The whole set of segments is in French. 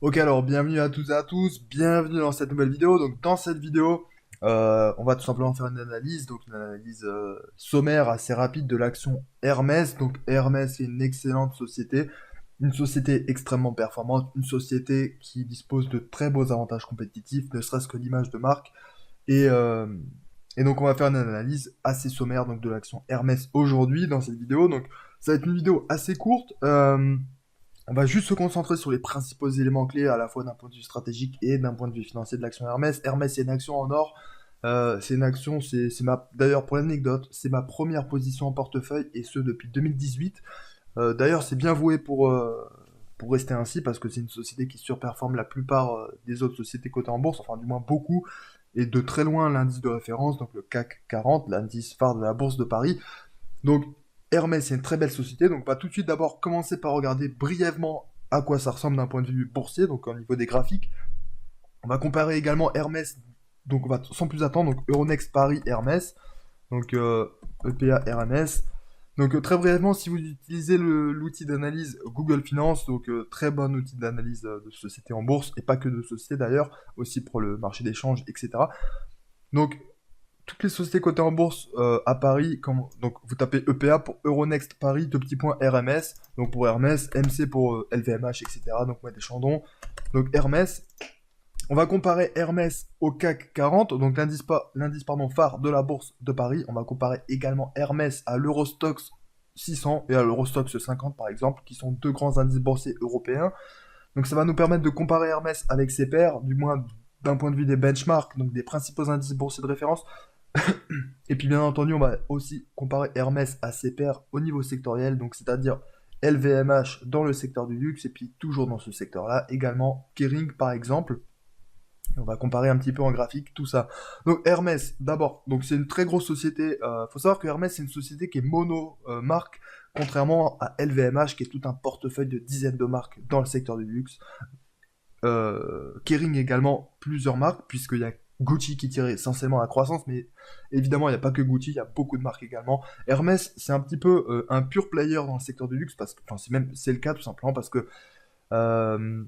Ok, alors bienvenue à toutes et à tous, bienvenue dans cette nouvelle vidéo. Donc dans cette vidéo, on va tout simplement faire une analyse, donc une analyse sommaire assez rapide de l'action Hermès. Donc Hermès est une excellente société, une société extrêmement performante, une société qui dispose de très beaux avantages compétitifs, ne serait-ce que l'image de marque. Et, euh, et donc on va faire une analyse assez sommaire donc de l'action Hermès aujourd'hui dans cette vidéo. Donc ça va être une vidéo assez courte. On va juste se concentrer sur les principaux éléments clés à la fois d'un point de vue stratégique et d'un point de vue financier de l'action Hermès. Hermès, c'est une action en or. C'est une action, d'ailleurs pour l'anecdote, c'est ma première position en portefeuille et ce depuis 2018. D'ailleurs, c'est bien voué pour rester ainsi parce que c'est une société qui surperforme la plupart des autres sociétés cotées en bourse, enfin du moins beaucoup, et de très loin l'indice de référence, donc le CAC 40, l'indice phare de la bourse de Paris. Donc, Hermès, c'est une très belle société. Donc, on va tout de suite d'abord commencer par regarder brièvement à quoi ça ressemble d'un point de vue boursier, donc au niveau des graphiques. On va comparer également Hermès, donc on va sans plus attendre, donc Euronext Paris Hermès, donc EPA RMS. Donc très brièvement, si vous utilisez l'outil d'analyse Google Finance, donc très bon outil d'analyse de société en bourse, et pas que de société d'ailleurs, aussi pour le marché d'échange, etc. Donc toutes les sociétés cotées en bourse à Paris, donc vous tapez EPA pour Euronext Paris, deux petits points RMS, donc pour Hermès, MC pour LVMH, etc. Donc ouais, des chandons. Donc Hermès, on va comparer Hermès au CAC 40, donc l'indice phare de la bourse de Paris. On va comparer également Hermès à l'Eurostoxx 600 et à l'Eurostoxx 50 par exemple, qui sont deux grands indices boursiers européens. Donc ça va nous permettre de comparer Hermès avec ses pairs, du moins d'un point de vue des benchmarks, donc des principaux indices boursiers de référence. Et puis bien entendu, on va aussi comparer Hermès à ses pairs au niveau sectoriel, donc c'est-à-dire LVMH dans le secteur du luxe, et puis toujours dans ce secteur-là, également Kering par exemple. On va comparer un petit peu en graphique tout ça. Donc Hermès, d'abord, donc c'est une très grosse société. Faut savoir que Hermès c'est une société qui est mono marque, contrairement à LVMH qui est tout un portefeuille de dizaines de marques dans le secteur du luxe. Kering également plusieurs marques, puisqu'il y a Gucci qui tire essentiellement la croissance, mais évidemment il n'y a pas que Gucci, il y a beaucoup de marques également. Hermès c'est un petit peu un pur player dans le secteur du luxe, parce que, enfin c'est le cas tout simplement parce que euh,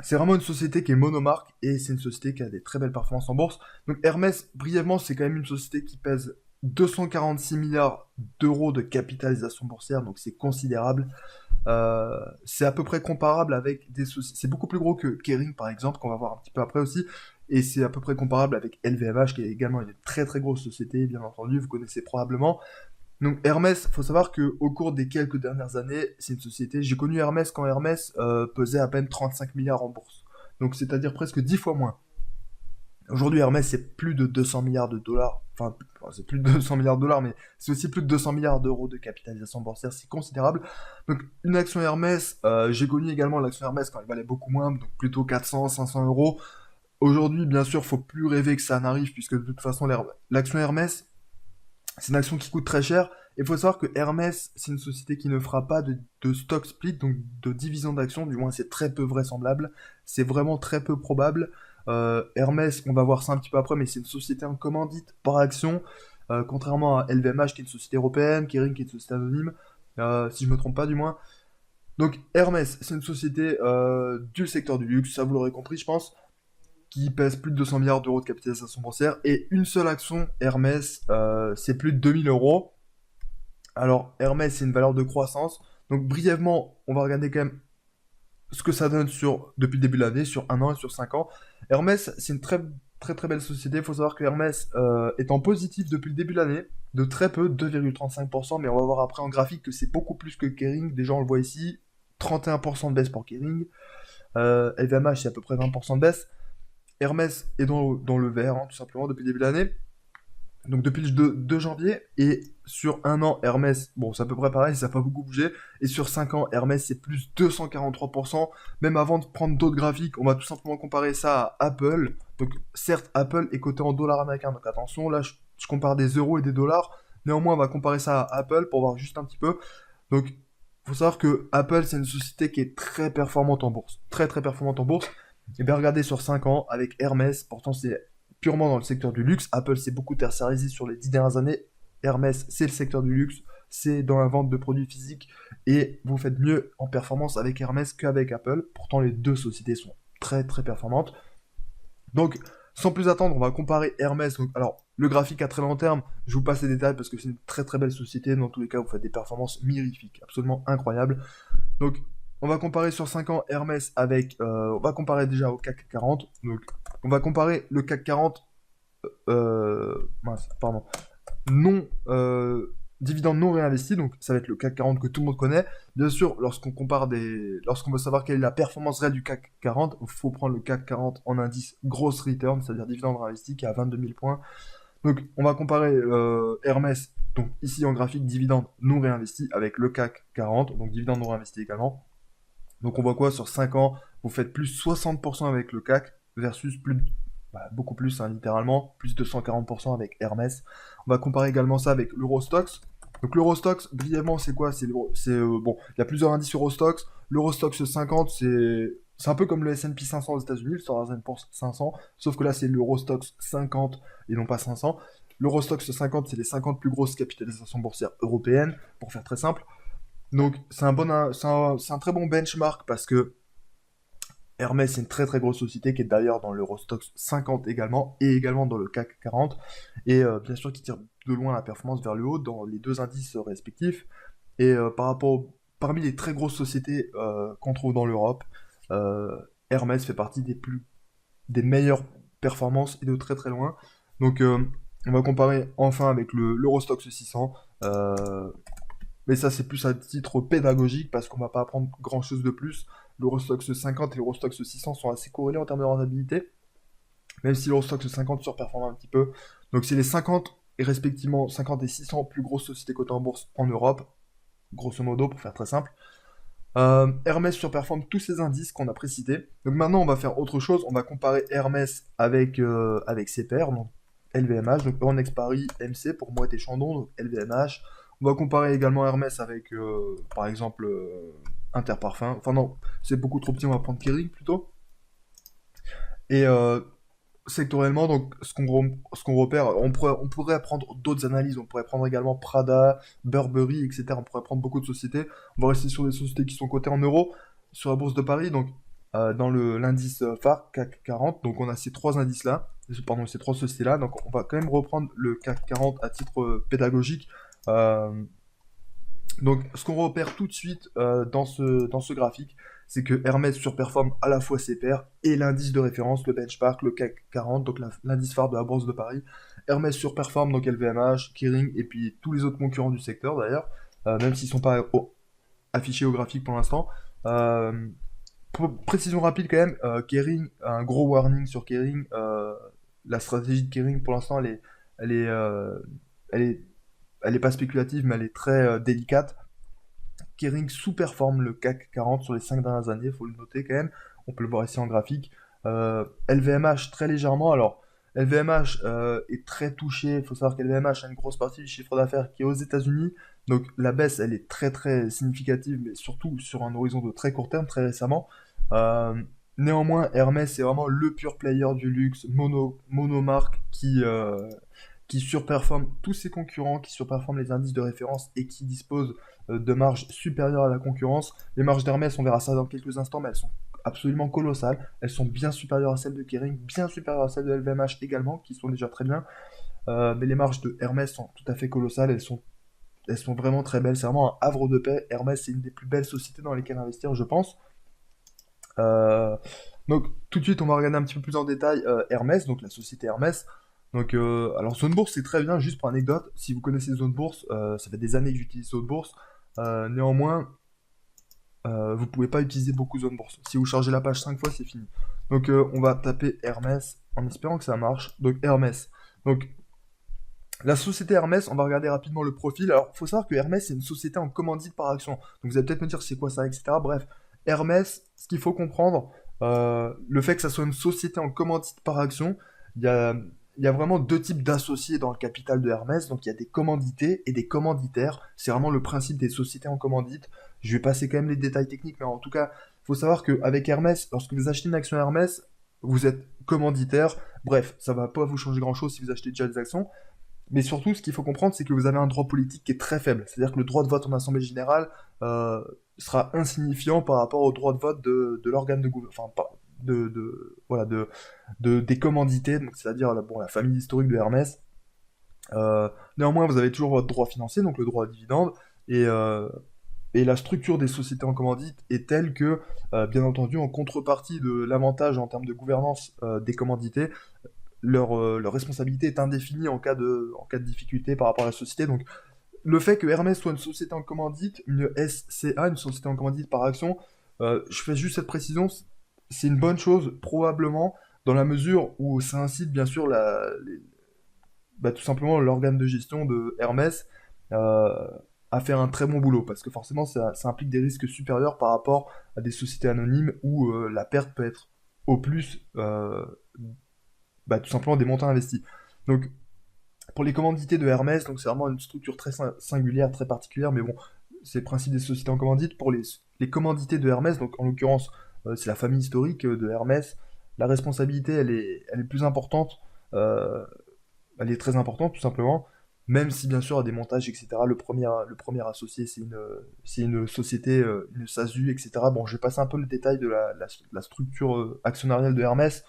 c'est vraiment une société qui est monomarque et c'est une société qui a des très belles performances en bourse. Donc Hermès, brièvement, c'est quand même une société qui pèse 246 milliards d'euros de capitalisation boursière, donc c'est considérable. C'est à peu près comparable avec des sociétés. C'est beaucoup plus gros que Kering par exemple, qu'on va voir un petit peu après aussi. Et c'est à peu près comparable avec LVMH, qui est également une très très grosse société, bien entendu, vous connaissez probablement. Donc Hermès, faut savoir que au cours des quelques dernières années, c'est une société. J'ai connu Hermès quand Hermès pesait à peine 35 milliards en bourse. Donc c'est-à-dire presque 10 fois moins. Aujourd'hui, Hermès, c'est plus de 200 milliards de dollars. Enfin, c'est plus de 200 milliards de dollars, mais c'est aussi plus de 200 milliards d'euros de capitalisation boursière. C'est considérable. Donc, une action Hermès, j'ai connu également l'action Hermès quand elle valait beaucoup moins, donc plutôt 400, 500 euros. Aujourd'hui, bien sûr, faut plus rêver que ça n'arrive, puisque de toute façon, l'action Hermès, c'est une action qui coûte très cher. Il faut savoir que Hermès, c'est une société qui ne fera pas de stock split, donc de division d'actions, du moins c'est très peu vraisemblable. C'est vraiment très peu probable. Hermès, on va voir ça un petit peu après, mais c'est une société en commandite par action, contrairement à LVMH qui est une société européenne, Kering qui est une société anonyme, si je me trompe pas du moins. Donc Hermès, c'est une société du secteur du luxe, ça vous l'aurez compris je pense, qui pèse plus de 200 milliards d'euros de capitalisation boursière, et une seule action Hermès, c'est plus de 2000 euros. Alors, Hermès, c'est une valeur de croissance. Donc, brièvement, on va regarder quand même ce que ça donne depuis le début de l'année, sur un an et sur 5 ans. Hermès, c'est une très, très, très belle société. Il faut savoir que Hermès est en positif depuis le début de l'année, de très peu, 2,35%, mais on va voir après en graphique que c'est beaucoup plus que Kering. Déjà, on le voit ici, 31% de baisse pour Kering. LVMH, c'est à peu près 20% de baisse. Hermès est dans le vert, hein, tout simplement, depuis le début de l'année. Donc depuis le 2 janvier, et sur un an, Hermès, bon, c'est à peu près pareil, ça n'a pas beaucoup bougé, et sur 5 ans, Hermès, c'est plus 243%. Même avant de prendre d'autres graphiques, on va tout simplement comparer ça à Apple. Donc certes, Apple est coté en dollars américains, donc attention, là, je compare des euros et des dollars. Néanmoins, on va comparer ça à Apple pour voir juste un petit peu. Donc, faut savoir que Apple, c'est une société qui est très performante en bourse. Très très performante en bourse. Et bien regardez sur 5 ans, avec Hermès, pourtant c'est purement dans le secteur du luxe. Apple s'est beaucoup tertiarisé sur les 10 dernières années. Hermès, c'est le secteur du luxe. c'est dans la vente de produits physiques et vous faites mieux en performance avec Hermès qu'avec Apple. Pourtant, les deux sociétés sont très très performantes. Donc, sans plus attendre, on va comparer Hermès. Donc, alors, le graphique à très long terme, je vous passe les détails parce que c'est une très très belle société. Dans tous les cas, vous faites des performances mirifiques, absolument incroyables. Donc, on va comparer sur 5 ans Hermès avec... on va comparer déjà au CAC 40. Donc, on va comparer le CAC 40... mince, pardon. Non... dividende non réinvesti, donc ça va être le CAC 40 que tout le monde connaît. Bien sûr, lorsqu'on veut savoir quelle est la performance réelle du CAC 40, il faut prendre le CAC 40 en indice gross return, c'est-à-dire dividende réinvesti, qui est à 22 000 points. Donc, on va comparer Hermès, donc ici en graphique, dividende non réinvesti, avec le CAC 40, donc dividende non réinvesti également. Donc, on voit quoi sur 5 ans, vous faites plus 60% avec le CAC versus beaucoup plus, hein, littéralement, plus 240% avec Hermès. On va comparer également ça avec l'Eurostoxx. Donc l'Eurostoxx, brièvement, c'est quoi? Bon, il y a plusieurs indices Eurostoxx. L'Eurostoxx 50, c'est un peu comme le S&P 500 aux États-Unis, le Standard & Poor's 500, sauf que là c'est l'Eurostoxx 50 et non pas 500. L'Eurostoxx 50, c'est les 50 plus grosses capitalisations boursières européennes, pour faire très simple. Donc c'est un très bon benchmark parce que Hermès, c'est une très très grosse société qui est d'ailleurs dans l'Eurostoxx 50 également, et également dans le CAC 40, et bien sûr qui tire de loin la performance vers le haut dans les deux indices respectifs. Et parmi les très grosses sociétés qu'on trouve dans l'Europe, Hermès fait partie des meilleures performances et de très très loin. Donc on va comparer enfin avec l'Eurostoxx 600. Mais ça, c'est plus à titre pédagogique parce qu'on va pas apprendre grand chose de plus. L'Eurostoxx 50 et l'Eurostoxx 600 sont assez corrélés en termes de rentabilité, même si l'Eurostoxx 50 surperforme un petit peu. Donc, c'est les 50 et respectivement 50 et 600 plus grosses sociétés cotées en bourse en Europe, grosso modo, pour faire très simple. Hermès surperforme tous ces indices qu'on a précités. Donc, maintenant, on va faire autre chose. On va comparer Hermès avec ses pairs, donc LVMH, donc Euronext Paris, MC pour Moët et Chandon, donc LVMH. On va comparer également Hermès avec, par exemple, Interparfum. Enfin non, c'est beaucoup trop petit, on va prendre Kering plutôt. Et sectoriellement, donc ce qu'on repère, on pourrait prendre d'autres analyses. On pourrait prendre également Prada, Burberry, etc. On pourrait prendre beaucoup de sociétés. On va rester sur des sociétés qui sont cotées en euros sur la bourse de Paris, donc dans l'indice phare CAC 40. Donc on a ces trois indices-là, pardon, ces trois sociétés-là. Donc on va quand même reprendre le CAC 40 à titre pédagogique. Donc, ce qu'on repère tout de suite dans ce graphique, c'est que Hermès surperforme à la fois ses pairs et l'indice de référence, le benchmark, le CAC 40, donc l'indice phare de la bourse de Paris. Hermès surperforme donc LVMH, Kering et puis tous les autres concurrents du secteur d'ailleurs, même s'ils ne sont pas affichés au graphique pour l'instant. Précision rapide quand même, Kering, un gros warning sur Kering. La stratégie de Kering pour l'instant, elle est, elle est elle n'est pas spéculative, mais elle est très délicate. Kering sous-performe le CAC 40 sur les 5 dernières années, il faut le noter quand même. On peut le voir ici en graphique. LVMH très légèrement. Alors, LVMH est très touché. Il faut savoir qu'LVMH a une grosse partie du chiffre d'affaires qui est aux États-Unis. Donc, la baisse, elle est très très significative, mais surtout sur un horizon de très court terme, très récemment. Néanmoins, Hermès, c'est vraiment le pure player du luxe, monomarque qui surperforme tous ses concurrents, qui surperforme les indices de référence et qui dispose de marges supérieures à la concurrence. Les marges d'Hermès, on verra ça dans quelques instants, mais elles sont absolument colossales. Elles sont bien supérieures à celles de Kering, bien supérieures à celles de LVMH également, qui sont déjà très bien. Mais les marges de Hermès sont tout à fait colossales, elles sont vraiment très belles. C'est vraiment un havre de paix. Hermès, c'est une des plus belles sociétés dans lesquelles investir, je pense. Donc tout de suite, on va regarder un petit peu plus en détail Hermès, donc la société Hermès. Donc, alors Zone Bourse c'est très bien, juste pour anecdote, si vous connaissez Zone Bourse, ça fait des années que j'utilise Zone Bourse, néanmoins, vous pouvez pas utiliser beaucoup Zone Bourse. Si vous chargez la page 5 fois, c'est fini. Donc, on va taper Hermès en espérant que ça marche. Donc, Hermès. Donc, la société Hermès, on va regarder rapidement le profil. Alors, il faut savoir que Hermès, c'est une société en commandite par action. Donc, vous allez peut-être me dire c'est quoi ça, etc. Bref, Hermès, ce qu'il faut comprendre, le fait que ça soit une société en commandite par action, il y a vraiment deux types d'associés dans le capital de Hermès. Donc, il y a des commandités et des commanditaires. C'est vraiment le principe des sociétés en commandite. Je vais passer quand même les détails techniques, mais en tout cas, il faut savoir qu'avec Hermès, lorsque vous achetez une action Hermès, vous êtes commanditaire. Bref, ça va pas vous changer grand-chose si vous achetez déjà des actions. Mais surtout, ce qu'il faut comprendre, c'est que vous avez un droit politique qui est très faible. C'est-à-dire que le droit de vote en Assemblée générale euh, sera insignifiant par rapport au droit de vote de l'organe de gouvernement, enfin, voilà, des commandités, donc c'est-à-dire bon, la famille historique de Hermès. Néanmoins, vous avez toujours votre droit financier, donc le droit à dividende, et, euh, et la structure des sociétés en commandite est telle que, bien entendu, en contrepartie de l'avantage en termes de gouvernance des commandités, leur responsabilité est indéfinie en cas de difficulté par rapport à la société. Donc, le fait que Hermès soit une société en commandite, une SCA, une société en commandite par action, je fais juste cette précision, c'est une bonne chose, probablement, dans la mesure où ça incite bien sûr tout simplement l'organe de gestion de Hermès euh, à faire un très bon boulot, parce que forcément ça implique des risques supérieurs par rapport à des sociétés anonymes où la perte peut être au plus tout simplement des montants investis. Donc pour les commandités de Hermès, donc c'est vraiment une structure très singulière, très particulière, mais bon, c'est le principe des sociétés en commandite. Pour les commandités de Hermès, donc en l'occurrence, c'est la famille historique de Hermès, la responsabilité, elle est plus importante, euh, elle est très importante, tout simplement, même si bien sûr, à des montages, etc., le premier associé, c'est une société, une SASU, etc. Bon, je vais passer un peu le détail de la structure actionnariale de Hermès.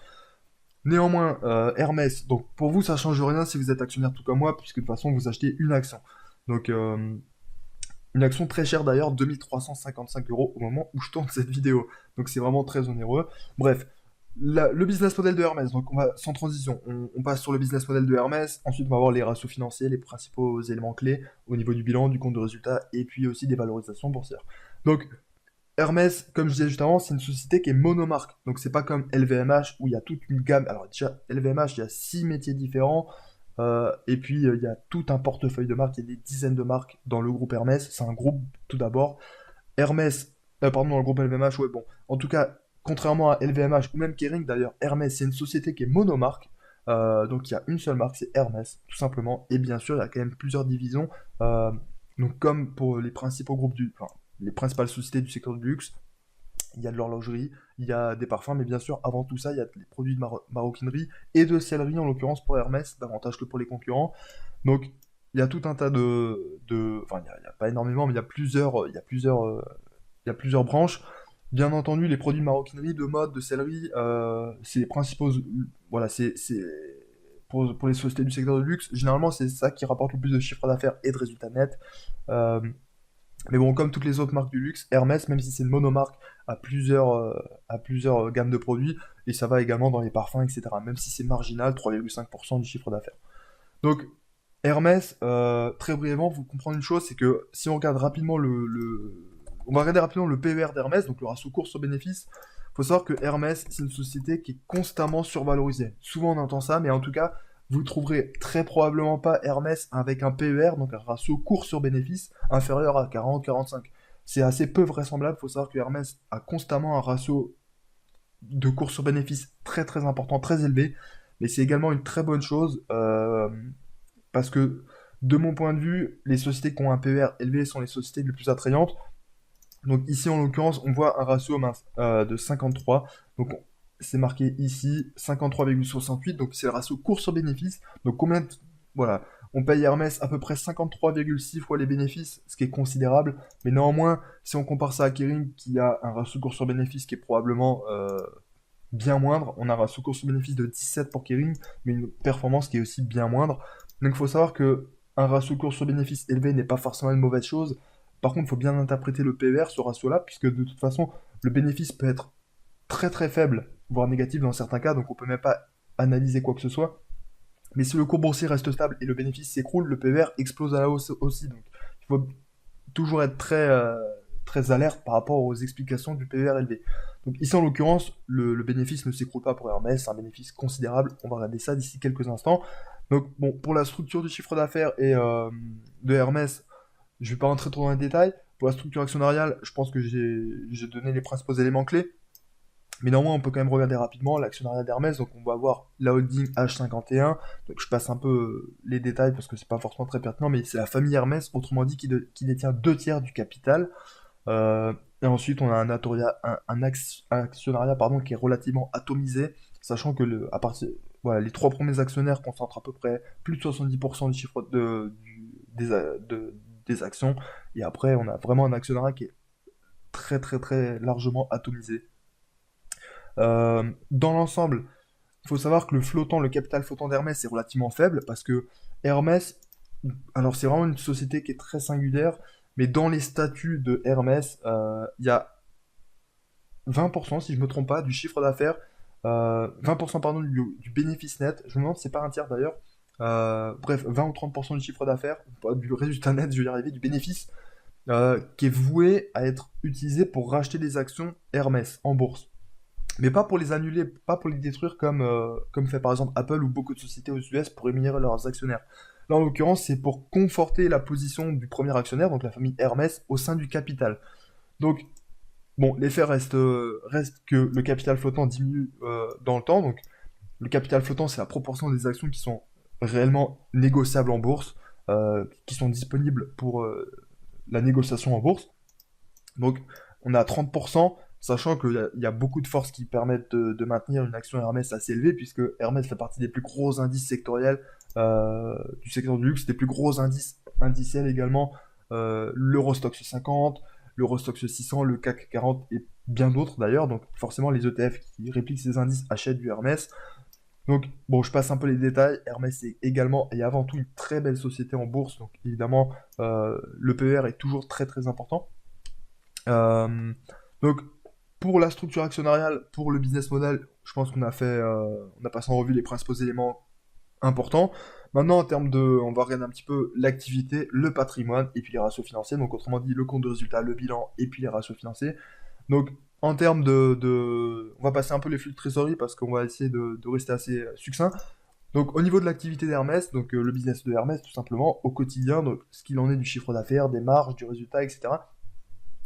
Néanmoins, Hermès, donc pour vous, ça change rien si vous êtes actionnaire tout comme moi, puisque de toute façon, vous achetez une action. Donc, une action très chère d'ailleurs, 2355 € au moment où je tourne cette vidéo. Donc, c'est vraiment très onéreux. Bref, le business model de Hermès, donc on va, sans transition, on passe sur le business model de Hermès, ensuite on va voir les ratios financiers, les principaux éléments clés au niveau du bilan, du compte de résultat, et puis aussi des valorisations boursières. Donc, Hermès, comme je disais juste avant, c'est une société qui est monomarque. Donc c'est pas comme LVMH où il y a toute une gamme. Alors déjà, LVMH, il y a 6 métiers différents. Et puis il y a tout un portefeuille de marques. Il y a des dizaines de marques dans le groupe Hermès. C'est un groupe tout d'abord. Hermès, pardon, dans le groupe LVMH, ouais, bon. En tout cas, contrairement à LVMH ou même Kering d'ailleurs, Hermès, c'est une société qui est monomarque. Donc il y a une seule marque, c'est Hermès, tout simplement. Et bien sûr, il y a quand même plusieurs divisions. Euh, donc comme pour les principaux groupes enfin, les principales sociétés du secteur du luxe, il y a de l'horlogerie, il y a des parfums, mais bien sûr, avant tout ça, il y a les produits de maroquinerie et de sellerie, en l'occurrence pour Hermès, davantage que pour les concurrents. Donc, il y a tout un tas enfin, il y a pas énormément, mais il y a plusieurs branches. Bien entendu, les produits de maroquinerie, de mode, de sellerie, c'est les principaux, voilà, pour les sociétés du secteur du luxe, généralement, c'est ça qui rapporte le plus de chiffre d'affaires et de résultats nets. Euh, mais bon, comme toutes les autres marques du luxe, Hermès, même si c'est une monomarque, a plusieurs gammes de produits, et ça va également dans les parfums, etc. Même si c'est marginal, 3,5% du chiffre d'affaires. Donc, Hermès, très brièvement, vous comprenez une chose, c'est que si on regarde rapidement on va regarder rapidement le PER d'Hermès, donc le ratio course-bénéfice, il faut savoir que Hermès, c'est une société qui est constamment survalorisée. Souvent on entend ça, mais en tout cas, vous ne trouverez très probablement pas Hermès avec un PER, donc un ratio cours-sur-bénéfice, inférieur à 40-45. C'est assez peu vraisemblable, il faut savoir que Hermès a constamment un ratio de cours-sur-bénéfice très très important, très élevé, mais c'est également une très bonne chose, parce que de mon point de vue, les sociétés qui ont un PER élevé sont les sociétés les plus attrayantes. Donc ici, en l'occurrence, on voit un ratio mince, de 53. Donc c'est marqué ici 53,68. Donc c'est le ratio cours sur bénéfice. Donc voilà, on paye Hermès à peu près 53,6 fois les bénéfices, ce qui est considérable. Mais néanmoins, si on compare ça à Kering, qui a un ratio cours sur bénéfice qui est probablement bien moindre, on a un ratio cours sur bénéfice de 17 pour Kering, mais une performance qui est aussi bien moindre. Donc il faut savoir que un ratio cours sur bénéfice élevé n'est pas forcément une mauvaise chose. Par contre, il faut bien interpréter le PER, ce ratio-là, puisque de toute façon, le bénéfice peut être très très faible, voire négatif dans certains cas, donc on peut même pas analyser quoi que ce soit. Mais si le cours boursier reste stable et le bénéfice s'écroule, le PER explose à la hausse aussi. Donc il faut toujours être très alerte par rapport aux explications du PER élevé. Donc ici en l'occurrence, le bénéfice ne s'écroule pas pour Hermès, c'est un bénéfice considérable. On va regarder ça d'ici quelques instants. Donc bon, pour la structure du chiffre d'affaires et de Hermès, je vais pas rentrer trop dans les détails. Pour la structure actionnariale, je pense que j'ai donné les principaux éléments clés. Mais néanmoins, on peut quand même regarder rapidement l'actionnariat d'Hermès. Donc, on va avoir la holding H51. Donc, je passe un peu les détails parce que c'est pas forcément très pertinent, mais c'est la famille Hermès, autrement dit, qui détient 2 tiers du capital. Euh, Et ensuite, on a un actionnariat pardon, qui est relativement atomisé, sachant que voilà, les trois premiers actionnaires concentrent à peu près plus de 70% du chiffre des actions. Et après, on a vraiment un actionnariat qui est très très très largement atomisé. Dans l'ensemble, il faut savoir que le capital flottant d'Hermès est relativement faible parce que Hermès, alors c'est vraiment une société qui est très singulière, mais dans les statuts de Hermès, il y a 20%, si je me trompe pas, du chiffre d'affaires, 20% pardon, du bénéfice net, je me demande si c'est pas un tiers d'ailleurs, bref, 20 ou 30% du chiffre d'affaires, du résultat net, je vais y arriver, du bénéfice, qui est voué à être utilisé pour racheter des actions Hermès en bourse. Mais pas pour les annuler, pas pour les détruire comme fait par exemple Apple ou beaucoup de sociétés aux US pour rémunérer leurs actionnaires. Là, en l'occurrence, c'est pour conforter la position du premier actionnaire, donc la famille Hermès, au sein du capital. Donc, bon, l'effet reste que le capital flottant diminue dans le temps. Donc, le capital flottant, c'est la proportion des actions qui sont réellement négociables en bourse, qui sont disponibles pour la négociation en bourse. Donc, on a 30%, sachant qu'il y a beaucoup de forces qui permettent de maintenir une action Hermès assez élevée, puisque Hermès fait partie des plus gros indices sectoriels du secteur du luxe, des plus gros indices indiciels également, l'Eurostoxx 50, l'Eurostoxx 600, le CAC 40 et bien d'autres d'ailleurs. Donc, forcément, les ETF qui répliquent ces indices achètent du Hermès. Donc, bon, je passe un peu les détails. Hermès est également et avant tout une très belle société en bourse. Donc, évidemment, le PER est toujours très très important. Euh, donc, pour la structure actionnariale, pour le business model, je pense on a passé en revue les principaux éléments importants. Maintenant, en termes on va regarder un petit peu l'activité, le patrimoine et puis les ratios financiers. Donc, autrement dit, le compte de résultat, le bilan et puis les ratios financiers. Donc, en termes on va passer un peu les flux de trésorerie parce qu'on va essayer de rester assez succinct. Donc, au niveau de l'activité d'Hermès, donc le business de Hermès, tout simplement, au quotidien, donc ce qu'il en est du chiffre d'affaires, des marges, du résultat, etc.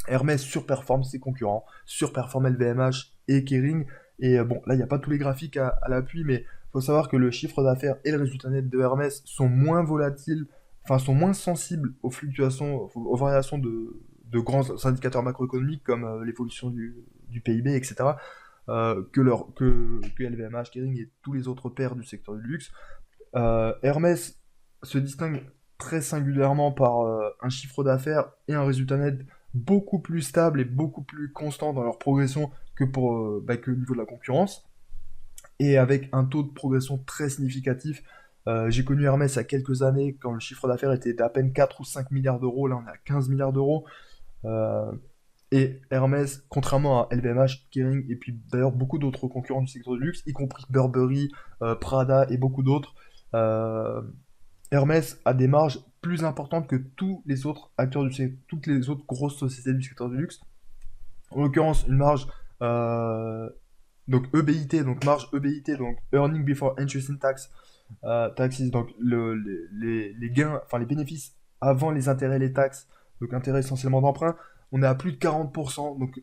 Hermès surperforme ses concurrents, surperforme LVMH et Kering. Et bon, là, il n'y a pas tous les graphiques à l'appui, mais il faut savoir que le chiffre d'affaires et le résultat net de Hermès sont moins volatiles, enfin, sont moins sensibles aux fluctuations, aux variations de grands indicateurs macroéconomiques comme l'évolution du PIB, etc., que LVMH, Kering et tous les autres pairs du secteur du luxe. Hermès se distingue très singulièrement par un chiffre d'affaires et un résultat net beaucoup plus stable et beaucoup plus constant dans leur progression que au niveau de la concurrence, et avec un taux de progression très significatif. J'ai connu Hermès il y a quelques années quand le chiffre d'affaires était d'à peine 4 ou 5 milliards d'euros, là on est à 15 milliards d'euros. Euh, et Hermès, contrairement à LVMH, Kering et puis d'ailleurs beaucoup d'autres concurrents du secteur du luxe, y compris Burberry, Prada et beaucoup d'autres, euh, Hermès a des marges plus importantes que tous les autres acteurs toutes les autres grosses sociétés du secteur du luxe. En l'occurrence, une marge donc EBIT, donc marge EBIT, donc Earning Before Interest and Taxes, donc les gains, enfin les bénéfices avant les intérêts et les taxes, donc intérêts essentiellement d'emprunt, on est à plus de 40%. Donc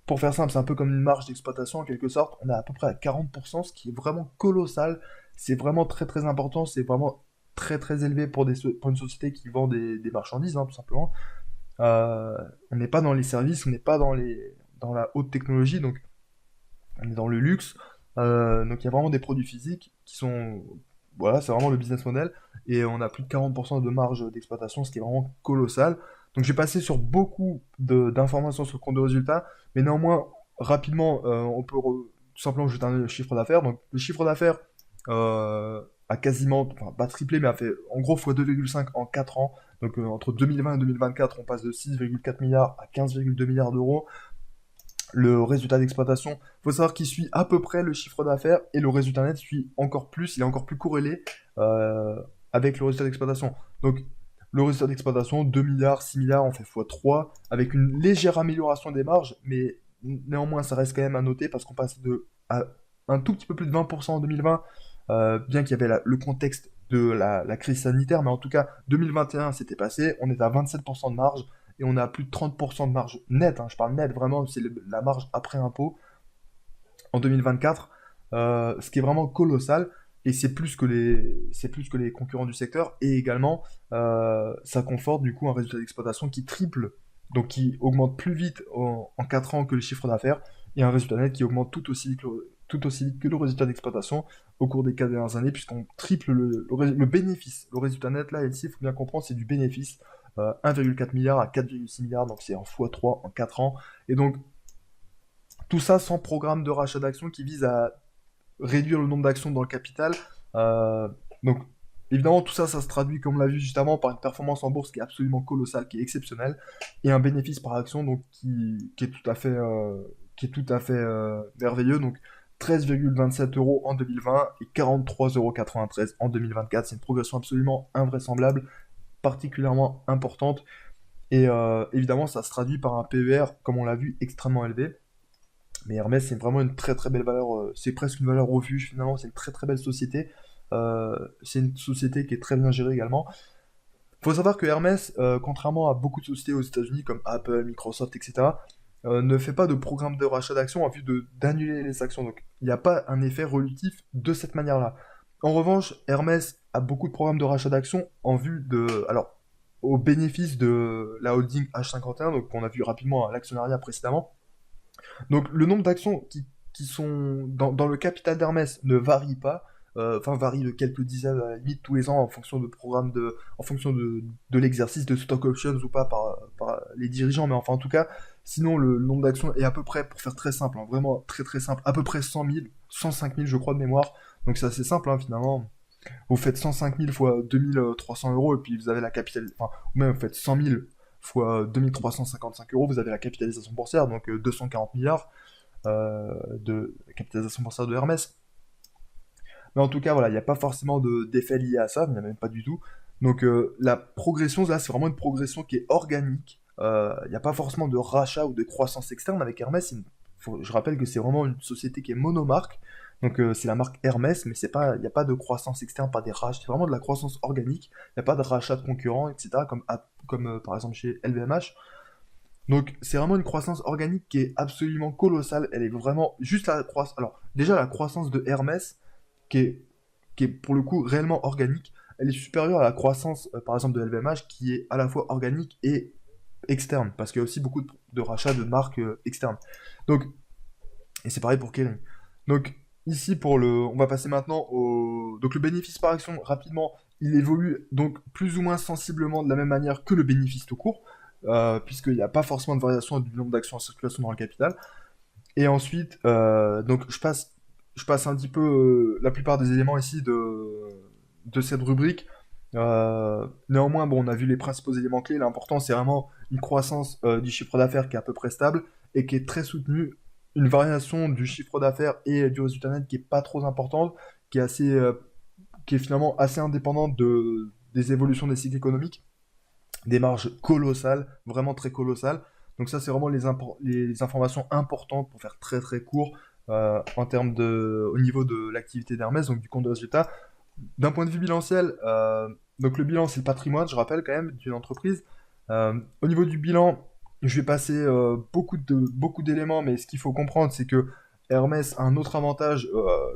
pour faire simple, c'est un peu comme une marge d'exploitation en quelque sorte. On est à peu près à 40%, ce qui est vraiment colossal. C'est vraiment très très important. C'est vraiment très très élevé pour une société qui vend des marchandises, hein, tout simplement. On n'est pas dans les services, on n'est pas dans la haute technologie, donc on est dans le luxe. Donc il y a vraiment des produits physiques qui sont. Voilà, c'est vraiment le business model. Et on a plus de 40% de marge d'exploitation, ce qui est vraiment colossal. Donc j'ai passé sur beaucoup d'informations sur le compte de résultat, mais néanmoins, rapidement, on peut tout simplement jeter un chiffre d'affaires. Donc le chiffre d'affaires a quasiment, enfin pas triplé, mais a fait en gros fois 2,5 en 4 ans. Donc entre 2020 et 2024, on passe de 6,4 milliards à 15,2 milliards d'euros. Le résultat d'exploitation, il faut savoir qu'il suit à peu près le chiffre d'affaires et le résultat net suit encore plus, il est encore plus corrélé euh, avec le résultat d'exploitation. Donc le résultat d'exploitation, 2 milliards, 6 milliards, on fait x3, avec une légère amélioration des marges, mais néanmoins ça reste quand même à noter parce qu'on passe à un tout petit peu plus de 20% en 2020, bien qu'il y avait le contexte de la crise sanitaire, mais en tout cas 2021 c'était passé, on est à 27% de marge, et on a plus de 30% de marge nette, hein, je parle net, vraiment, c'est la marge après impôt en 2024, ce qui est vraiment colossal, et c'est plus que les concurrents du secteur, et également, ça conforte du coup un résultat d'exploitation qui triple donc qui augmente plus vite en 4 ans que le chiffre d'affaires, et un résultat net qui augmente tout aussi vite que le résultat d'exploitation au cours des 4 dernières années, puisqu'on triple le bénéfice. Le résultat net, là, ici, il faut bien comprendre, c'est du bénéfice, 1,4 milliard à 4,6 milliards, donc c'est en x3 en 4 ans. Et donc, tout ça sans programme de rachat d'actions qui vise à réduire le nombre d'actions dans le capital. Euh, donc, évidemment, tout ça, ça se traduit, comme on l'a vu juste avant, par une performance en bourse qui est absolument colossale, qui est exceptionnelle, et un bénéfice par action donc, qui est tout à fait merveilleux. Donc, 13,27 euros en 2020 et 43,93 euros en 2024. C'est une progression absolument invraisemblable, particulièrement importante. Et évidemment, ça se traduit par un PER, comme on l'a vu, extrêmement élevé. Mais Hermès, c'est vraiment une très très belle valeur. C'est presque une valeur refuge finalement. C'est une très très belle société. C'est une société qui est très bien gérée également. Il faut savoir que Hermès, contrairement à beaucoup de sociétés aux États-Unis comme Apple, Microsoft, etc., ne fait pas de programme de rachat d'actions en vue d'annuler les actions. Donc il n'y a pas un effet relutif de cette manière-là. En revanche, Hermès a beaucoup de programmes de rachat d'actions en vue de. Alors, au bénéfice de la holding H51, donc qu'on a vu rapidement à l'actionnariat précédemment. Donc le nombre d'actions qui sont dans le capital d'Hermès ne varie pas, enfin varie de quelques dizaines à la limite tous les ans en fonction de programmes en fonction de l'exercice de stock options ou pas par les dirigeants, mais enfin en tout cas, sinon le nombre d'actions est à peu près, pour faire très simple, hein, vraiment très très simple, à peu près 100 000, 105 000 je crois de mémoire, donc c'est assez simple hein, finalement. Vous faites 105 000 fois 2300 euros et puis vous avez la capitalisation, enfin, ou même vous faites 100 000 fois 2355 euros, vous avez la capitalisation boursière, donc 240 milliards de capitalisation boursière de Hermès. Mais en tout cas, voilà, il n'y a pas forcément d'effet lié à ça, il n'y a même pas du tout. Donc la progression, là, c'est vraiment une progression qui est organique. Il n'y a pas forcément de rachat ou de croissance externe avec Hermès. Je rappelle que c'est vraiment une société qui est monomarque. Donc c'est la marque Hermès, mais il n'y a pas de croissance externe, pas des rachats. C'est vraiment de la croissance organique. Il n'y a pas de rachat de concurrents, etc. Comme par exemple chez LVMH. Donc c'est vraiment une croissance organique qui est absolument colossale. Elle est vraiment juste la croissance. Alors déjà la croissance de Hermès, qui est, qui est pour le coup réellement organique, elle est supérieure à la croissance par exemple de LVMH qui est à la fois organique et externe, parce qu'il y a aussi beaucoup de rachats de marques externes. Donc, et c'est pareil pour Kering. Donc ici on va passer maintenant au, donc le bénéfice par action rapidement, il évolue donc plus ou moins sensiblement de la même manière que le bénéfice tout court, puisqu'il n'y a pas forcément de variation du nombre d'actions en circulation dans le capital. Et ensuite, donc je passe un petit peu la plupart des éléments ici de cette rubrique. Néanmoins, bon, on a vu les principaux éléments clés. L'important, c'est vraiment une croissance du chiffre d'affaires qui est à peu près stable et qui est très soutenue. Une variation du chiffre d'affaires et du résultat net qui est pas trop importante, qui est qui est finalement assez indépendante des évolutions des cycles économiques, des marges colossales, vraiment très colossales. Donc ça, c'est vraiment les informations importantes pour faire très très court au niveau de l'activité d'Hermès, donc du compte de résultat. D'un point de vue bilanciel, donc le bilan, c'est le patrimoine, je rappelle quand même, d'une entreprise. Au niveau du bilan, je vais passer beaucoup d'éléments, mais ce qu'il faut comprendre, c'est que Hermès a un autre avantage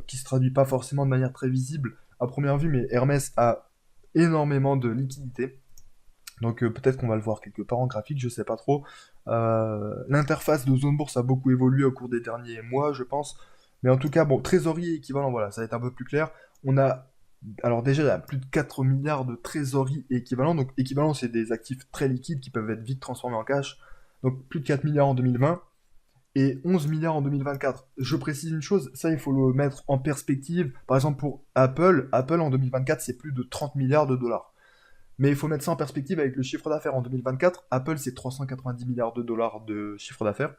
qui se traduit pas forcément de manière très visible à première vue, mais Hermès a énormément de liquidités. Donc peut-être qu'on va le voir quelque part en graphique, je sais pas trop. L'interface de zone bourse a beaucoup évolué au cours des derniers mois, je pense. Mais en tout cas, bon, trésorerie équivalent, voilà, ça va être un peu plus clair. On a, alors déjà, il y a plus de 4 milliards de trésorerie équivalent. Donc équivalent, c'est des actifs très liquides qui peuvent être vite transformés en cash. Donc plus de 4 milliards en 2020 et 11 milliards en 2024. Je précise une chose, ça il faut le mettre en perspective. Par exemple pour Apple en 2024 c'est plus de 30 milliards de dollars. Mais il faut mettre ça en perspective avec le chiffre d'affaires en 2024. Apple, c'est 390 milliards de dollars de chiffre d'affaires.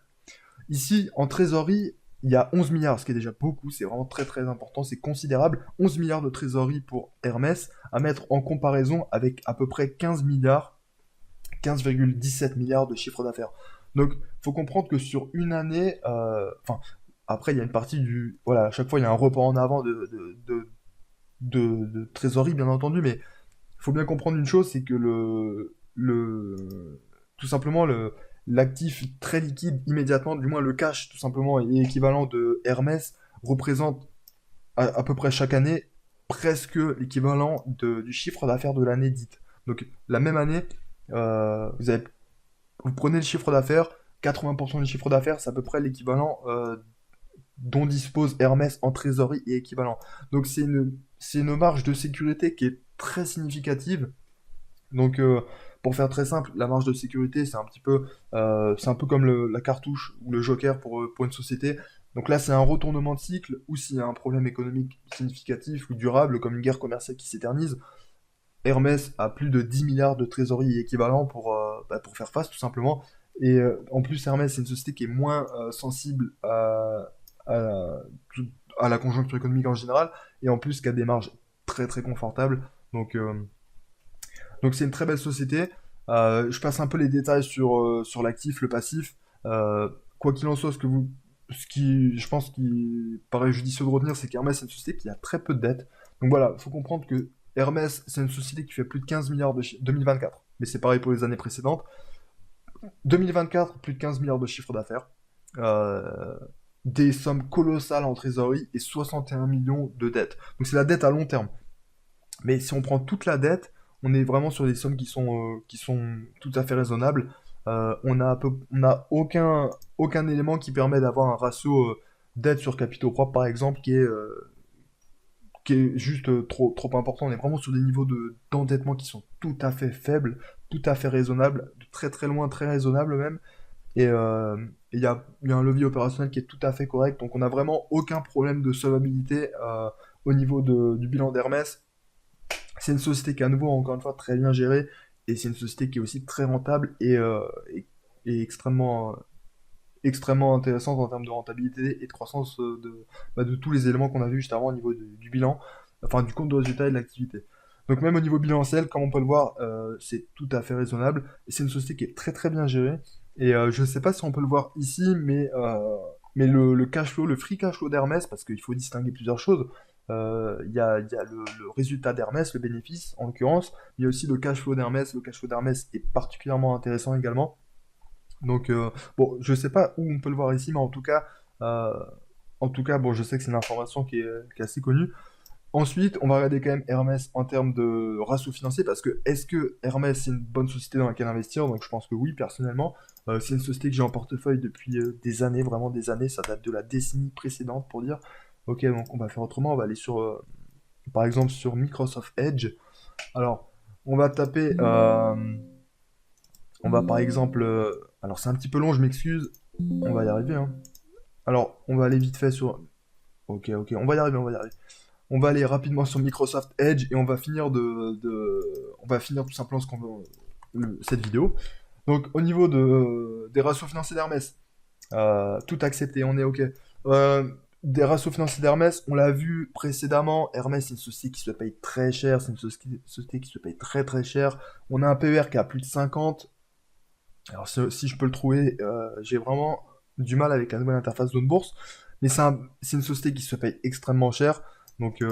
Ici, en trésorerie, il y a 11 milliards, ce qui est déjà beaucoup, c'est vraiment très très important, c'est considérable. 11 milliards de trésorerie pour Hermès, à mettre en comparaison avec à peu près 15 milliards, 15,17 milliards de chiffre d'affaires. Donc, il faut comprendre que sur une année, enfin, après, il y a une partie du. Voilà, à chaque fois, il y a un report en avant de trésorerie, bien entendu, mais faut bien comprendre une chose, c'est que tout simplement, l'actif très liquide immédiatement, du moins le cash, tout simplement, et équivalent de Hermès, représente à peu près chaque année presque l'équivalent du chiffre d'affaires de l'année dite. Donc, la même année, vous avez vous prenez le chiffre d'affaires, 80% du chiffre d'affaires, c'est à peu près l'équivalent dont dispose Hermès en trésorerie et équivalent. Donc c'est une marge de sécurité qui est très significative. Donc pour faire très simple, la marge de sécurité, c'est un peu comme la cartouche ou le joker pour une société. Donc là, c'est un retournement de cycle, ou s'il y a un problème économique significatif ou durable, comme une guerre commerciale qui s'éternise, Hermès a plus de 10 milliards de trésorerie équivalent pour faire face, tout simplement. Et en plus, Hermès, c'est une société qui est moins sensible à, à la conjoncture économique en général, et en plus qui a des marges très très confortables. Donc, euh, donc c'est une très belle société. Je passe un peu les détails sur l'actif, le passif. Quoi qu'il en soit, je pense qu'il paraît judicieux de retenir, c'est qu'Hermès, c'est une société qui a très peu de dettes. Donc voilà, il faut comprendre que Hermès, c'est une société qui fait plus de 15 milliards 2024. Mais c'est pareil pour les années précédentes. 2024, plus de 15 milliards de chiffre d'affaires. Euh, des sommes colossales en trésorerie et 61 millions de dettes. Donc c'est la dette à long terme. Mais si on prend toute la dette, on est vraiment sur des sommes qui sont tout à fait raisonnables. On a aucun élément qui permet d'avoir un ratio dette sur capitaux propres, par exemple, qui est juste trop important. On est vraiment sur des niveaux d'endettement qui sont tout à fait faibles, tout à fait raisonnables, de très très loin, très raisonnables même. Et il y a un levier opérationnel qui est tout à fait correct. Donc on n'a vraiment aucun problème de solvabilité au niveau du bilan d'Hermès. C'est une société qui est à nouveau, encore une fois, très bien gérée, et c'est une société qui est aussi très rentable et extrêmement intéressante en termes de rentabilité et de croissance de tous les éléments qu'on a vus juste avant au niveau du bilan, enfin du compte de résultat et de l'activité. Donc même au niveau bilanciel, comme on peut le voir, c'est tout à fait raisonnable, et c'est une société qui est très très bien gérée, et je ne sais pas si on peut le voir ici, mais le cash flow, le free cash flow d'Hermès, parce qu'il faut distinguer plusieurs choses. Il y a le résultat d'Hermès, le bénéfice en l'occurrence, mais il y a aussi le cash flow d'Hermès. Le cash flow d'Hermès est particulièrement intéressant également. Donc, bon, je sais pas où on peut le voir ici, mais euh, en tout cas, bon, je sais que c'est une information qui est assez connue. Ensuite, on va regarder quand même Hermès en termes de ratio financier, parce que est-ce que Hermès c'est une bonne société dans laquelle investir? Donc je pense que oui, personnellement. C'est une société que j'ai en portefeuille depuis des années, vraiment des années, ça date de la décennie précédente pour dire. Ok, donc on va faire autrement, on va aller par exemple sur Microsoft Edge. Alors, on va taper, on va par exemple, alors c'est un petit peu long, je m'excuse, on va y arriver, hein. Alors, on va aller vite fait sur, ok, on va y arriver, on va y arriver. On va aller rapidement sur Microsoft Edge et on va finir on va finir tout simplement cette vidéo. Donc au niveau des ratios financiers d'Hermès, tout accepté, on est ok. Des ratios financiers d'Hermès, on l'a vu précédemment, Hermès c'est une société qui se paye très cher, c'est une société qui se paye très très cher. On a un PER qui a plus de 50. Alors si je peux le trouver, j'ai vraiment du mal avec la nouvelle interface Zone Bourse, mais c'est une société qui se paye extrêmement cher. Donc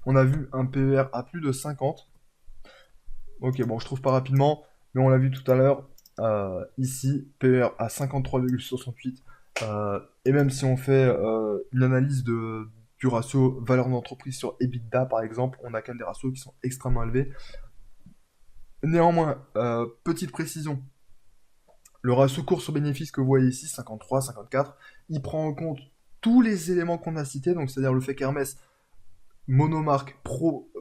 on a vu un PER à plus de 50. Ok, bon, je trouve pas rapidement, mais on l'a vu tout à l'heure. Ici, PER à 53,68. Et même si on fait une analyse du ratio valeur d'entreprise sur EBITDA, par exemple, on a quand même des ratios qui sont extrêmement élevés. Néanmoins, petite précision, le ratio cours sur bénéfice que vous voyez ici, 53, 54, il prend en compte tous les éléments qu'on a cités, donc c'est-à-dire le fait qu'Hermès monomarque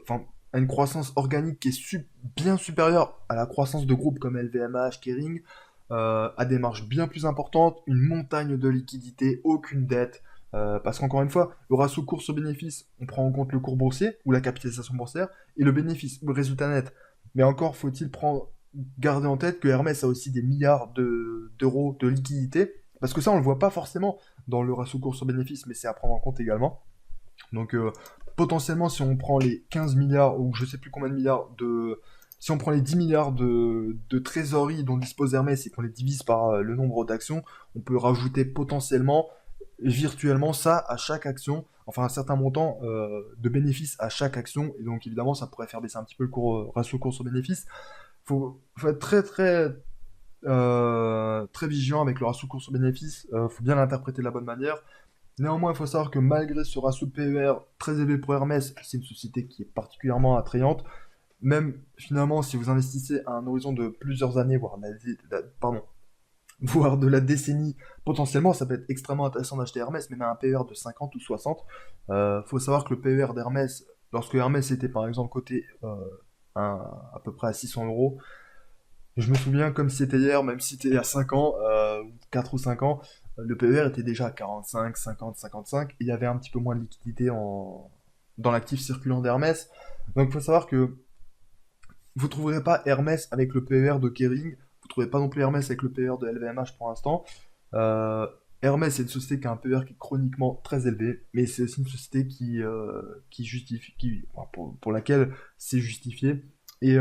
enfin, a une croissance organique qui est bien supérieure à la croissance de groupes comme LVMH, Kering, a des marges bien plus importantes, une montagne de liquidités, aucune dette. Parce qu'encore une fois, le ratio cours-bénéfice, on prend en compte le cours boursier ou la capitalisation boursière et le bénéfice ou le résultat net. Mais encore faut-il garder en tête que Hermès a aussi des milliards d'euros de liquidités. Parce que ça, on le voit pas forcément dans le ratio cours-bénéfice, mais c'est à prendre en compte également. Donc potentiellement, si on prend les 15 milliards, ou je sais plus combien de milliards Si on prend les 10 milliards de trésorerie dont dispose Hermès et qu'on les divise par le nombre d'actions, on peut rajouter potentiellement, virtuellement, ça à chaque action, enfin un certain montant de bénéfices à chaque action, et donc évidemment ça pourrait faire baisser un petit peu le ratio cours sur bénéfice. Faut être très vigilant avec le ratio cours sur bénéfice, faut bien l'interpréter de la bonne manière. Néanmoins, il faut savoir que malgré ce ratio PER très élevé pour Hermès, c'est une société qui est particulièrement attrayante. même finalement, si vous investissez à un horizon de plusieurs années, pardon, voire de la décennie, potentiellement, ça peut être extrêmement intéressant d'acheter Hermès, même à un PER de 50 ou 60. Faut savoir que le PER d'Hermès, lorsque Hermès était par exemple coté à peu près à 600 euros, je me souviens comme si c'était hier, même si c'était il y a 5 ans, 4 ou 5 ans, le PER était déjà à 45, 50, 55, et il y avait un petit peu moins de liquidité dans l'actif circulant d'Hermès. Donc il faut savoir que vous trouverez pas Hermès avec le PER de Kering, vous trouvez pas non plus Hermès avec le PER de LVMH pour l'instant. Euh, Hermès, c'est une société qui a un PER qui est chroniquement très élevé, mais c'est aussi une société qui justifie, enfin, pour laquelle c'est justifié. Et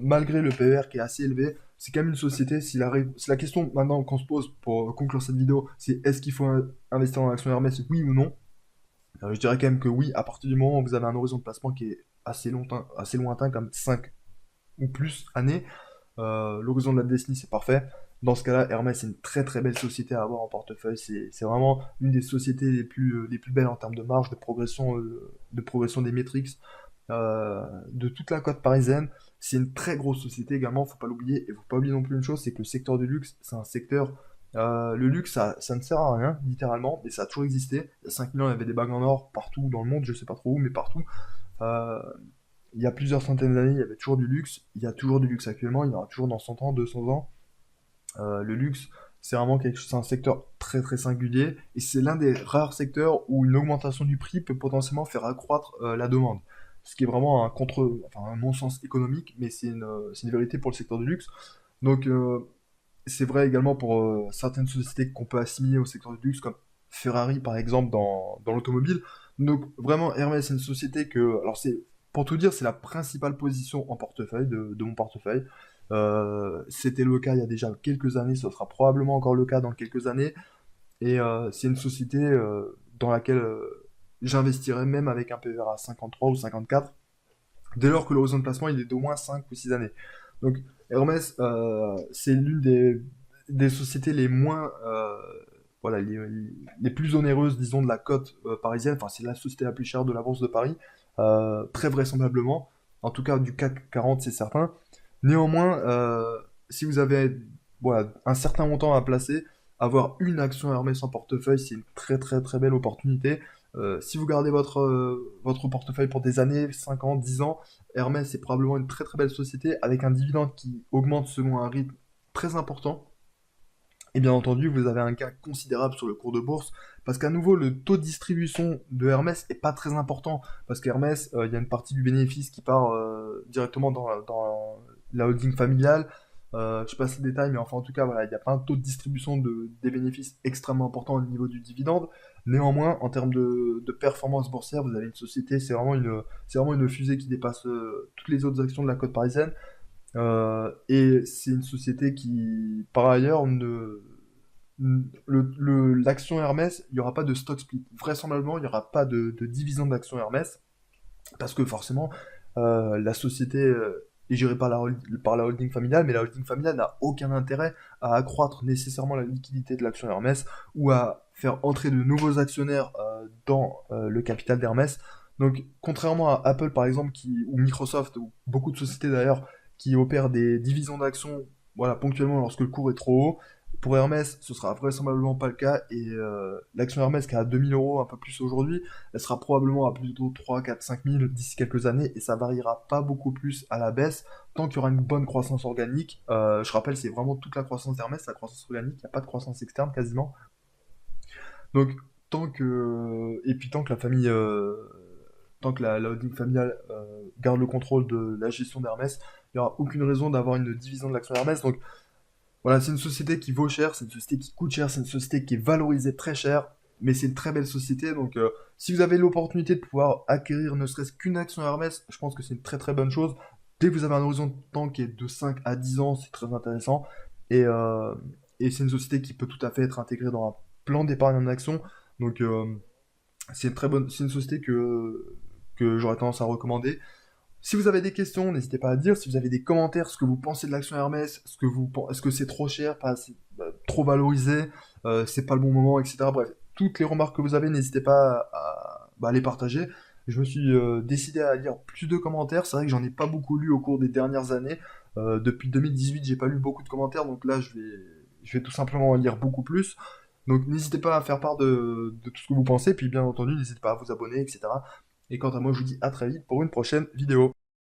malgré le PER qui est assez élevé, c'est quand même une société, si la question maintenant qu'on se pose pour conclure cette vidéo, c'est est-ce qu'il faut investir dans l'action Hermès, oui ou non? Je dirais quand même que oui, à partir du moment où vous avez un horizon de placement qui est assez lointain, comme 5 ou plus années, l'horizon de la décennie, c'est parfait. Dans ce cas-là, Hermès, c'est une très très belle société à avoir en portefeuille. C'est vraiment une des sociétés les plus belles en termes de marge, de progression des métriques, de toute la côte parisienne. C'est une très grosse société également, faut pas l'oublier. Et faut pas oublier non plus une chose, c'est que le secteur du luxe, c'est un secteur. Le luxe, ça ne sert à rien, littéralement, mais ça a toujours existé. Il y a 5 000 ans, il y avait des bagues en or partout dans le monde, je sais pas trop où, mais partout. Euh, il y a plusieurs centaines d'années, il y avait toujours du luxe. Il y a toujours du luxe actuellement, il y en aura toujours dans 100 ans, 200 ans. Le luxe, c'est vraiment c'est un secteur très très singulier et c'est l'un des rares secteurs où une augmentation du prix peut potentiellement faire accroître la demande. Ce qui est vraiment enfin, un non-sens économique, mais c'est une vérité pour le secteur du luxe. Donc c'est vrai également pour certaines sociétés qu'on peut assimiler au secteur du luxe, comme Ferrari par exemple dans l'automobile. Donc vraiment Hermès, c'est une société alors pour tout dire, c'est la principale position en portefeuille de mon portefeuille. C'était le cas il y a déjà quelques années, ce sera probablement encore le cas dans quelques années. Et c'est une société dans laquelle j'investirais même avec un PER à 53 ou 54, dès lors que l'horizon de placement il est d'au moins 5 ou 6 années. Donc Hermès, c'est l'une des sociétés les moins, voilà, les plus onéreuses, disons, de la cote parisienne. Enfin, c'est la société la plus chère de la bourse de Paris, très vraisemblablement. En tout cas, du CAC 40, c'est certain. Néanmoins, si vous avez voilà, un certain montant à placer, avoir une action Hermès en portefeuille, c'est une très très très belle opportunité. Si vous gardez votre portefeuille pour des années, 5 ans, 10 ans, Hermès est probablement une très très belle société avec un dividende qui augmente selon un rythme très important. Et bien entendu, vous avez un gain considérable sur le cours de bourse, parce qu'à nouveau, le taux de distribution de Hermès est pas très important, parce qu'Hermès, il y a une partie du bénéfice qui part directement dans la holding familiale. Je passe les détails, mais enfin en tout cas, voilà, il n'y a pas un taux de distribution des bénéfices extrêmement important au niveau du dividende. Néanmoins, en termes de performance boursière, vous avez une société, c'est vraiment une fusée qui dépasse toutes les autres actions de la côte parisienne. Et c'est une société qui, par ailleurs, l'action Hermès, il n'y aura pas de stock split. Vraisemblablement, il n'y aura pas de division d'action Hermès, parce que forcément, la société est gérée par la holding familiale, mais la holding familiale n'a aucun intérêt à accroître nécessairement la liquidité de l'action Hermès ou à faire entrer de nouveaux actionnaires dans le capital d'Hermès. Donc, contrairement à Apple par exemple, ou Microsoft, ou beaucoup de sociétés d'ailleurs, qui opèrent des divisions d'actions voilà, ponctuellement lorsque le cours est trop haut, pour Hermès, ce sera vraisemblablement pas le cas, et l'action Hermès qui est à 2000 euros, un peu plus aujourd'hui, elle sera probablement à plutôt 3, 4, 5 000 d'ici quelques années, et ça variera pas beaucoup plus à la baisse, tant qu'il y aura une bonne croissance organique. Je rappelle, c'est vraiment toute la croissance d'Hermès, la croissance organique, il n'y a pas de croissance externe quasiment. Donc, tant que la famille, tant que la holding familiale garde le contrôle de la gestion d'Hermès, il n'y aura aucune raison d'avoir une division de l'action Hermès. Donc, voilà, c'est une société qui vaut cher, c'est une société qui coûte cher, c'est une société qui est valorisée très cher, mais c'est une très belle société. Donc, si vous avez l'opportunité de pouvoir acquérir ne serait-ce qu'une action Hermès, je pense que c'est une très très bonne chose. Dès que vous avez un horizon de temps qui est de 5 à 10 ans, c'est très intéressant. Et, euh, et c'est une société qui peut tout à fait être intégrée dans un plan d'épargne en action. Donc, c'est une société que j'aurais tendance à recommander. Si vous avez des questions, n'hésitez pas à dire. Si vous avez des commentaires, ce que vous pensez de l'action Hermès, est-ce que c'est trop cher, pas assez, trop valorisé, c'est pas le bon moment, etc. Bref, toutes les remarques que vous avez, n'hésitez pas à les partager. Je me suis décidé à lire plus de commentaires. C'est vrai que j'en ai pas beaucoup lu au cours des dernières années. Depuis 2018, j'ai pas lu beaucoup de commentaires, donc là, je vais tout simplement en lire beaucoup plus. Donc n'hésitez pas à faire part de tout ce que vous pensez, puis bien entendu, n'hésitez pas à vous abonner, etc. Et quant à moi, je vous dis à très vite pour une prochaine vidéo.